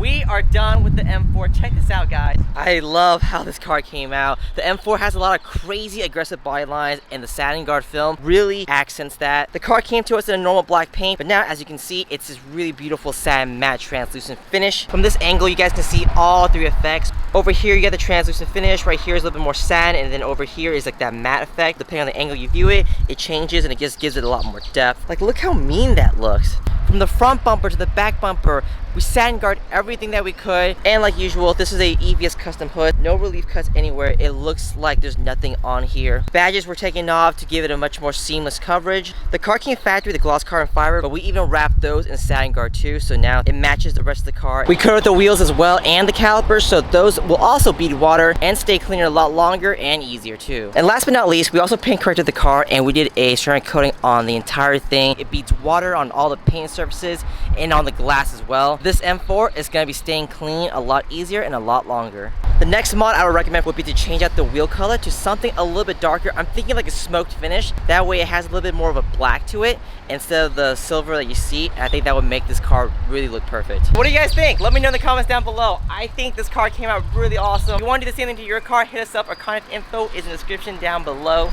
We are done with the M4. Check this out, guys. I love how this car came out. The M4 has a lot of crazy aggressive body lines, and the Satin Guard film really accents that. The car came to us in a normal black paint, but now as you can see, it's this really beautiful satin matte translucent finish. From this angle, you guys can see all three effects. Over here, you get the translucent finish. Right here is a little bit more satin, and then over here is like that matte effect. Depending on the angle you view it, it changes and it just gives it a lot more depth. Like, look how mean that looks. From the front bumper to the back bumper, we satin guard everything that we could. And like usual, this is a EVS custom hood. No relief cuts anywhere. It looks like there's nothing on here. Badges were taken off to give it a much more seamless coverage. The car came factory with gloss carbon fiber, but we even wrapped those in satin guard too, so now it matches the rest of the car. We covered the wheels as well and the calipers, so those will also bead water and stay cleaner a lot longer and easier too. And last but not least, we also paint corrected the car and we did a ceramic coating on the entire thing. It beads water on all the paint surfaces and on the glass as well. This M4 is going to be staying clean a lot easier and a lot longer. The next mod I would recommend would be to change out the wheel color to something a little bit darker. I'm thinking like a smoked finish. That way it has a little bit more of a black to it instead of the silver that you see. And I think that would make this car really look perfect. What do you guys think? Let me know in the comments down below. I think this car came out really awesome. If you want to do the same thing to your car, hit us up. Our contact info is in the description down below.